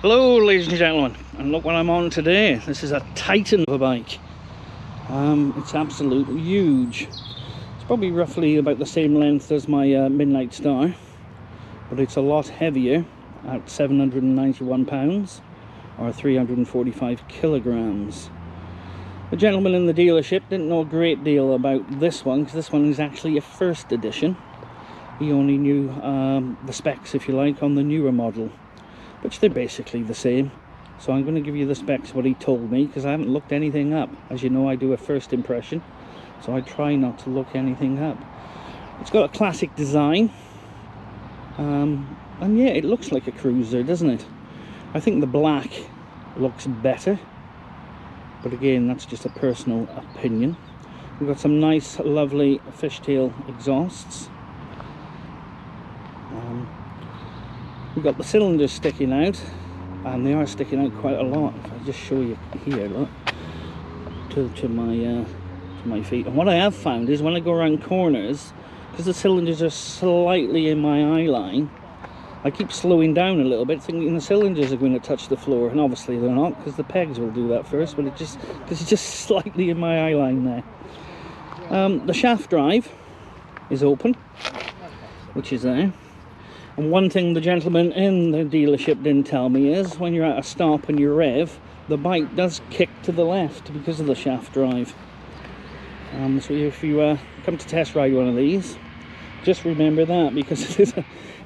Hello ladies and gentlemen, and look what I'm on today. This is a titan of a bike. It's absolutely huge. It's probably roughly about the same length as my Midnight Star, but it's a lot heavier at 791 pounds or 345 kilograms. The gentleman in the dealership didn't know a great deal about this one because this one is actually a first edition. He only knew the specs, if you like, on the newer model, which they're basically the same. So I'm going to give you the specs what he told me, because I haven't looked anything up. As you know, I do a first impression, so I try not to look anything up. It's got a classic design, and yeah, it looks like a cruiser, doesn't it? I think the black looks better, but again, that's just a personal opinion. We've got some nice lovely fishtail exhausts. We've got the cylinders sticking out, and they are sticking out quite a lot. If I just show you here, look, to my feet. And what I have found is when I go around corners, because the cylinders are slightly in my eye line, I keep slowing down a little bit, thinking the cylinders are going to touch the floor, and obviously they're not, because the pegs will do that first. But because it's just slightly in my eye line there. The shaft drive is open, which is there. And one thing the gentleman in the dealership didn't tell me is when you're at a stop and you rev, the bike does kick to the left because of the shaft drive. So if you come to test ride one of these, just remember that, because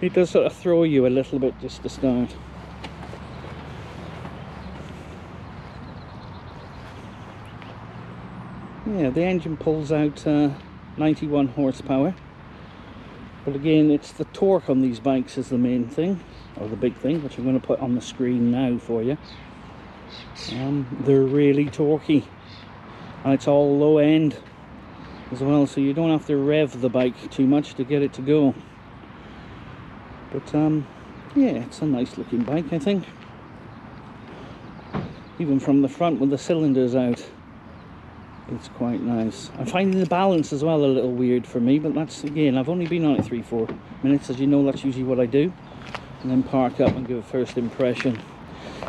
it does sort of throw you a little bit just to start. Yeah, the engine pulls out 91 horsepower. But again, it's the torque on these bikes is the main thing, or the big thing, which I'm going to put on the screen now for you. They're really torquey, and it's all low end as well, so you don't have to rev the bike too much to get it to go. But yeah, it's a nice looking bike, I think. Even from the front with the cylinders out, it's quite nice. I'm finding the balance as well a little weird for me, but that's, again, I've only been on it 3-4 minutes. As you know, that's usually what I do, and then park up and give a first impression.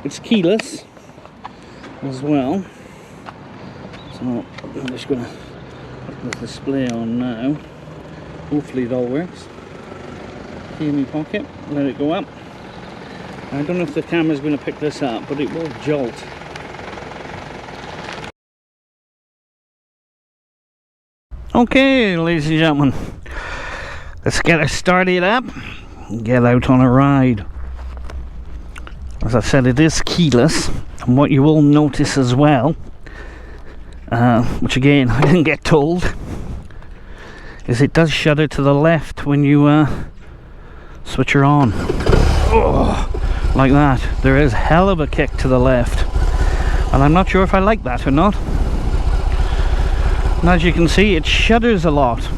It's keyless as well, so I'm just going to put the display on now. Hopefully it all works. Key in my pocket, let it go up. I don't know if the camera's going to pick this up, but it will jolt. Okay, ladies and gentlemen, let's get it started up and get out on a ride. As I said, it is keyless, and what you will notice as well, which again I didn't get told, is it does shudder to the left when you switch her on. Oh, like that. There is hell of a kick to the left, and I'm not sure if I like that or not. And as you can see, it shudders a lot.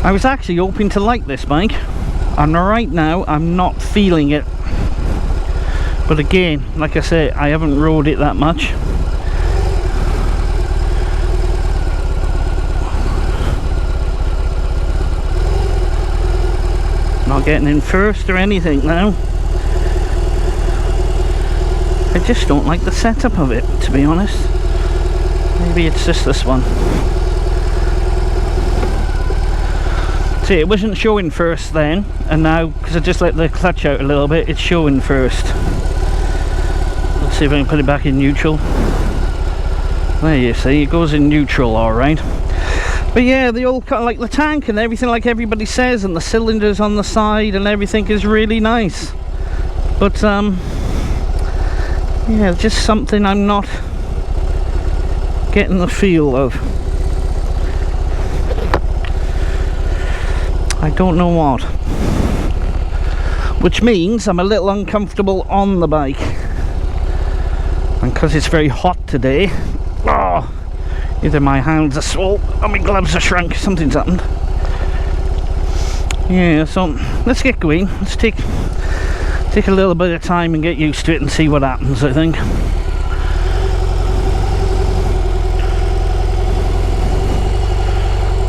I was actually hoping to like this bike, and right now I'm not feeling it. But again, like I say, I haven't rode it that much. Not getting in first or anything now. I just don't like the setup of it, to be honest. Maybe it's just this one. See, it wasn't showing first then, and now, because I just let the clutch out a little bit, it's showing first. Let's see if I can put it back in neutral. There you see, it goes in neutral alright. But yeah, the old, like the tank and everything, like everybody says, and the cylinders on the side and everything is really nice. But yeah, just something I'm not getting the feel of. I don't know what, which means I'm a little uncomfortable on the bike, and because it's very hot today, either my hands are swole or my gloves are shrunk, something's happened. Yeah, so let's get going. Let's take a little bit of time and get used to it and see what happens, I think.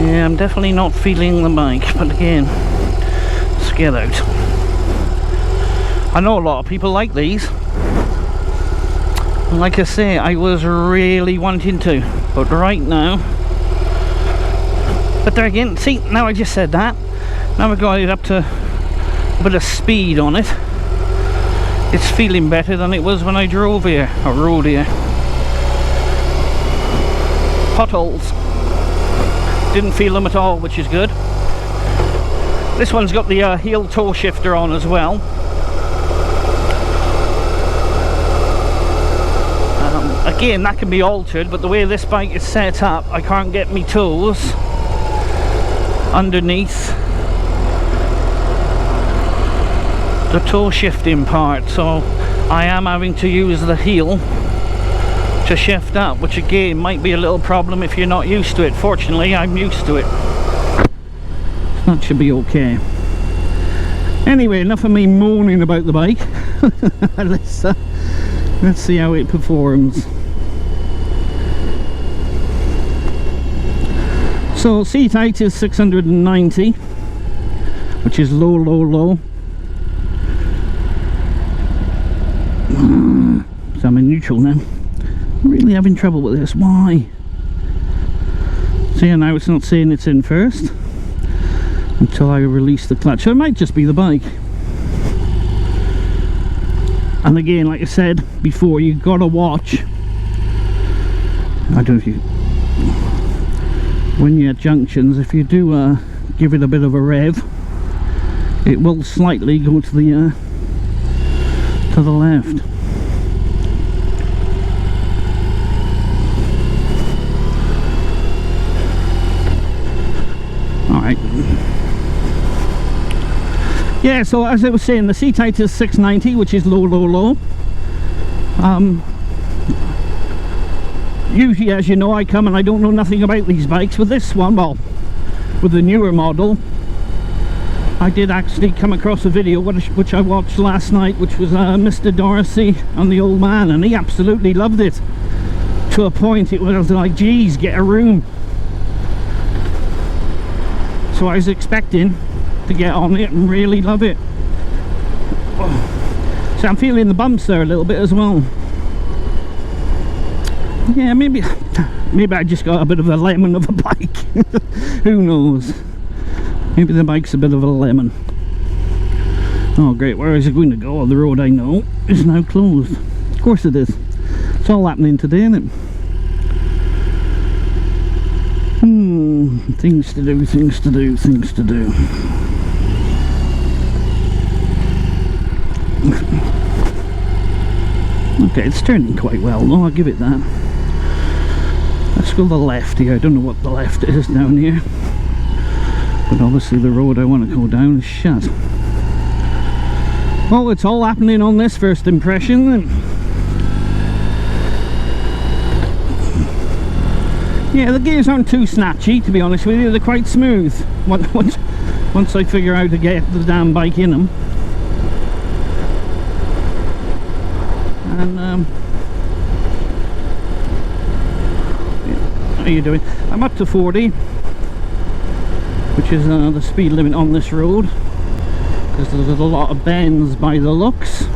Yeah, I'm definitely not feeling the bike, but again, let's get out. I know a lot of people like these. And like I say, I was really wanting to, but right now. But there again, see, now I just said that. Now I've got it up to a bit of speed on it. It's feeling better than it was when I drove here, or rode here. Potholes. Didn't feel them at all, which is good. This one's got the heel toe shifter on as well. Again, that can be altered, but the way this bike is set up, I can't get my toes underneath the toe shifting part, so I am having to use the heel to shift up, which again might be a little problem if you're not used to it. Fortunately, I'm used to it. That should be okay. Anyway, enough of me moaning about the bike. Let's see how it performs. So seat height is 690, which is low, low, low. So I'm in neutral now. I'm really having trouble with this. Why? So yeah, now it's not saying it's in first until I release the clutch. So it might just be the bike. And again, like I said before, you've got to watch. I don't know if you, when you're at junctions, if you do give it a bit of a rev, it will slightly go to the left. Alright. Yeah, so as I was saying, the seat height is 690, which is low, low, low. Usually, as you know, I come and I don't know nothing about these bikes. With this one, well, with the newer model, I did actually come across a video which I watched last night, which was Mr. Darcy and the old man, and he absolutely loved it. To a point it was like, geez, get a room. So I was expecting to get on it and really love it. So I'm feeling the bumps there a little bit as well. Yeah, maybe I just got a bit of a lemon of a bike. Who knows? Maybe the bike's a bit of a lemon. Oh great, where is it going to go? The road I know is now closed. Of course it is. It's all happening today, isn't it? Things to do, things to do, things to do. Okay, it's turning quite well though, I'll give it that. Let's go to the left here. I don't know what the left is down here, but obviously the road I want to go down is shut. Well, it's all happening on this first impression then. Yeah, the gears aren't too snatchy, to be honest with you. They're quite smooth once I figure out how to get the damn bike in them. And yeah. How are you doing? I'm up to 40, which is the speed limit on this road, because there's a lot of bends by the looks.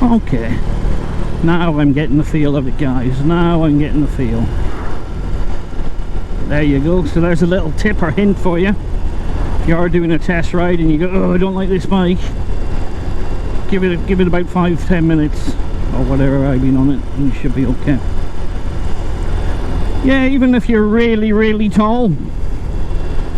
Okay, now I'm getting the feel of it, guys. Now I'm getting the feel. There you go. So there's a little tip or hint for you. If you are doing a test ride and you go, oh, I don't like this bike, give it about 5-10 minutes or whatever I've been on it, and you should be okay. Yeah, even if you're really, really tall,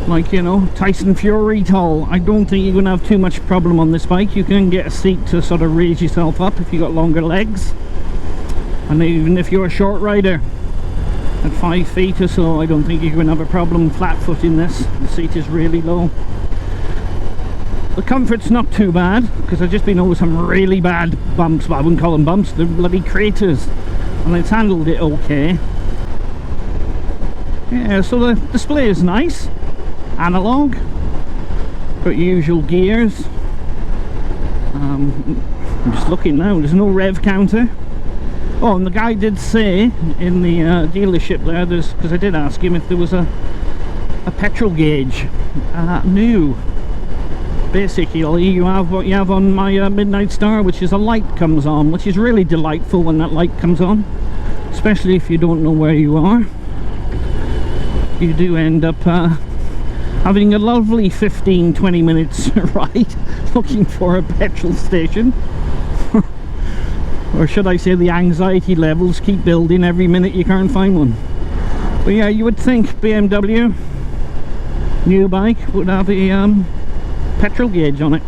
like, you know, Tyson Fury tall, I don't think you're going to have too much problem on this bike. You can get a seat to sort of raise yourself up if you've got longer legs. And even if you're a short rider at 5 feet or so, I don't think you're going to have a problem flat footing this. The seat is really low. The comfort's not too bad, because I've just been over some really bad bumps. Well, I wouldn't call them bumps, they're bloody craters. And it's handled it okay. Yeah, so the display is nice. Analog, got your usual gears. I'm just looking now, there's no rev counter. Oh, and the guy did say in the dealership there, because I did ask him if there was a petrol gauge. No. Basically, you have what you have on my Midnight Star, which is a light comes on, which is really delightful when that light comes on, especially if you don't know where you are. You do end up having a lovely 15-20 minutes ride looking for a petrol station. Or should I say, the anxiety levels keep building every minute you can't find one. But yeah, you would think BMW new bike would have a petrol gauge on it.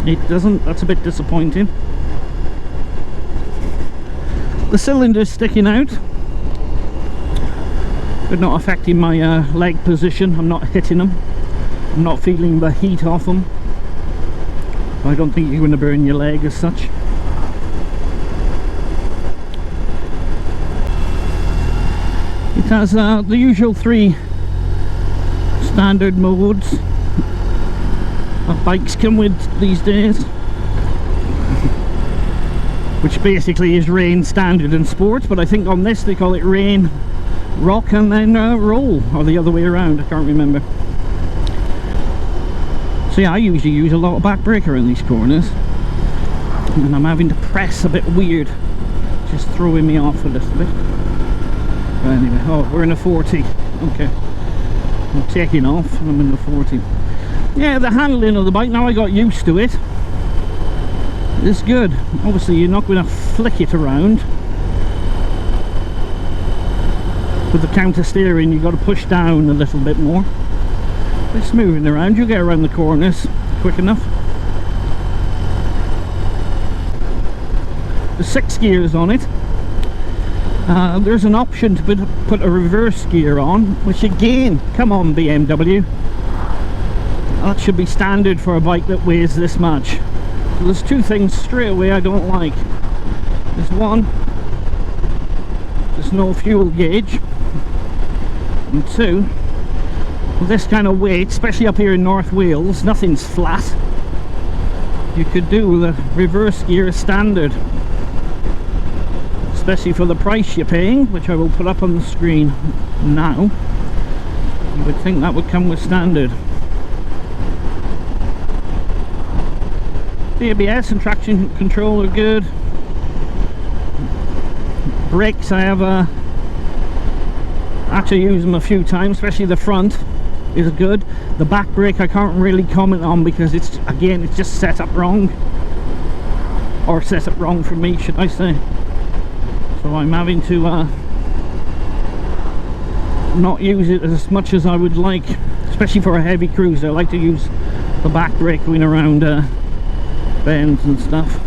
It doesn't. That's a bit disappointing. The cylinder's sticking out, but not affecting my leg position. I'm not hitting them. I'm not feeling the heat off them. I don't think you're going to burn your leg as such. It has the usual 3 standard modes that bikes come with these days, which basically is rain, standard and sport, but I think on this they call it rain, rock and then roll, or the other way around, I can't remember. So yeah, I usually use a lot of back braker in these corners, and I'm having to press a bit weird, just throwing me off a little bit. But anyway, oh, we're in a 40, okay. I'm taking off and I'm in the 40. Yeah, the handling of the bike, now I got used to it, it's good. Obviously you're not going to flick it around. With the counter steering you've got to push down a little bit more. It's moving around, you get around the corners quick enough. There's 6 gears on it. There's an option to put a reverse gear on, which again, come on BMW, that should be standard for a bike that weighs this much. So there's 2 things straight away I don't like. There's one, there's no fuel gauge, and 2, with this kind of weight, especially up here in North Wales, nothing's flat. You could do the reverse gear standard, especially for the price you're paying, which I will put up on the screen now. You would think that would come with standard. The ABS and traction control are good. Brakes, I have actually used them a few times, especially the front is good. The back brake I can't really comment on because it's, again, it's just set up wrong, or set up wrong for me, should I say. So I'm having to not use it as much as I would like, especially for a heavy cruiser. I like to use the back brake going around bends and stuff.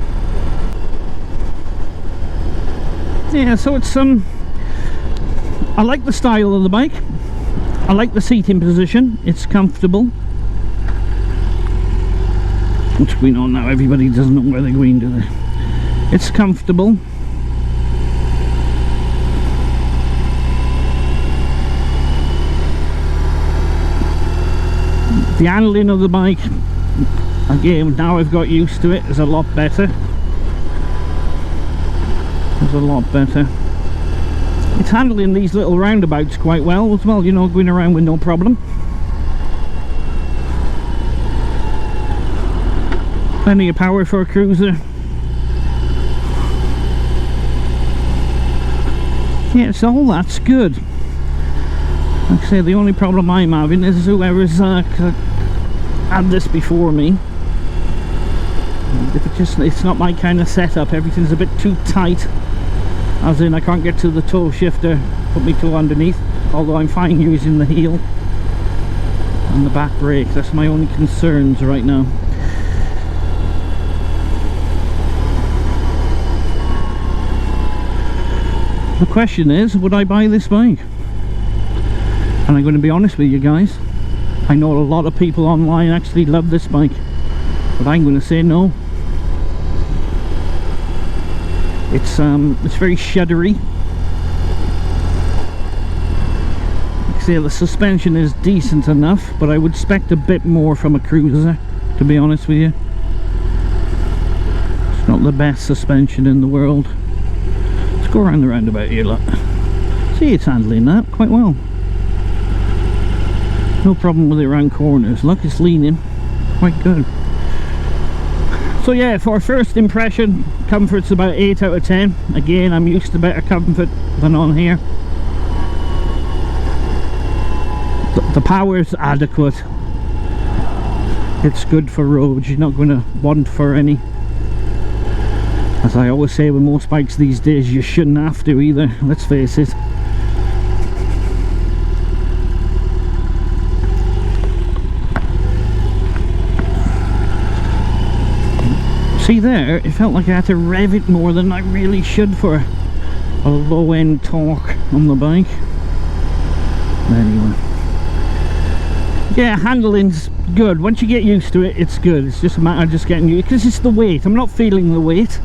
Yeah, so it's I like the style of the bike. I like the seating position. It's comfortable. What's going on now? Everybody doesn't know where they're going, do they? It's comfortable. The handling of the bike, again, now I've got used to it, is a lot better. It's a lot better. It's handling these little roundabouts quite well as well, you know, going around with no problem. Plenty of power for a cruiser. Yeah, so all that's good. Like I say, the only problem I'm having is whoever's had this before me. It's not my kind of setup. Everything's a bit too tight, as in I can't get to the toe shifter, put my toe underneath, although I'm fine using the heel and the back brake. That's my only concerns right now. The question is, would I buy this bike? And I'm going to be honest with you guys, I know a lot of people online actually love this bike, but I'm going to say no. It's very shuddery. Like I say, the suspension is decent enough, but I would expect a bit more from a cruiser, to be honest with you. It's not the best suspension in the world. Let's go around the roundabout here, look. See, it's handling that quite well. No problem with it around corners. Look, it's leaning quite good. So yeah, for first impression, comfort's about 8 out of 10. Again, I'm used to better comfort than on here. The power's adequate. It's good for roads. You're not going to want for any. As I always say with most bikes these days, you shouldn't have to either, let's face it. See there, it felt like I had to rev it more than I really should for a low end torque on the bike. Anyway. Yeah, handling's good. Once you get used to it, it's good. It's just a matter of just getting used, because it's the weight. I'm not feeling the weight.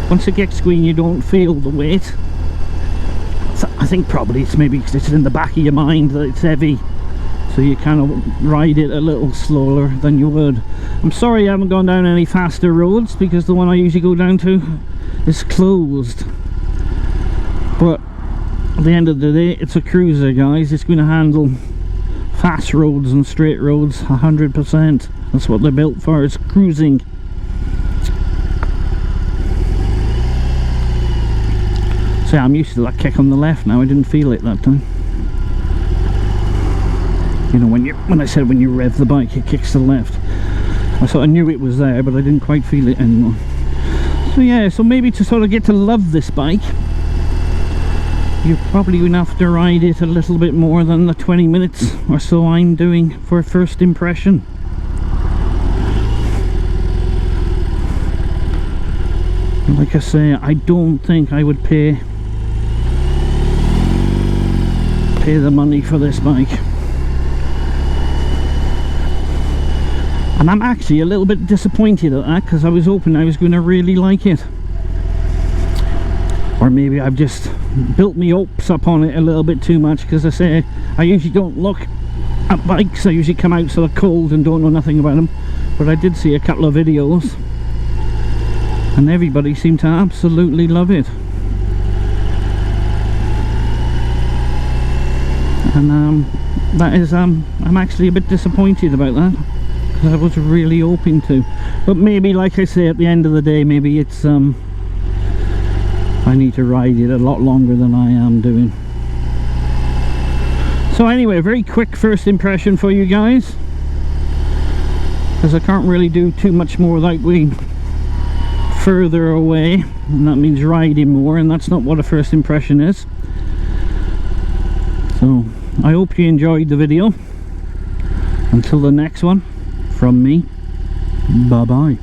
Once it gets green, you don't feel the weight. So I think probably it's maybe because it's in the back of your mind that it's heavy, so you kind of ride it a little slower than you would. I'm sorry I haven't gone down any faster roads, because the one I usually go down to is closed. But at the end of the day, it's a cruiser, guys. It's going to handle fast roads and straight roads 100%. That's what they're built for, it's cruising. So I'm used to that kick on the left now. I didn't feel it that time. You know, when I said when you rev the bike it kicks to the left, I sort of knew it was there, but I didn't quite feel it anymore. So yeah, so maybe to sort of get to love this bike, you're probably going to have to ride it a little bit more than the 20 minutes or so I'm doing for a first impression. Like I say, I don't think I would pay the money for this bike. And I'm actually a little bit disappointed at that, because I was hoping I was going to really like it. Or maybe I've just built me hopes up on it a little bit too much, because I say I usually don't look at bikes. I usually come out sort of cold and don't know nothing about them. But I did see a couple of videos and everybody seemed to absolutely love it. And that is I'm actually a bit disappointed about that, because I was really hoping to. But maybe, like I say, at the end of the day, maybe it's I need to ride it a lot longer than I am doing. So anyway, a very quick first impression for you guys, because I can't really do too much more without going further away, and that means riding more, and that's not what a first impression is. So I hope you enjoyed the video. Until the next one, from me, bye bye.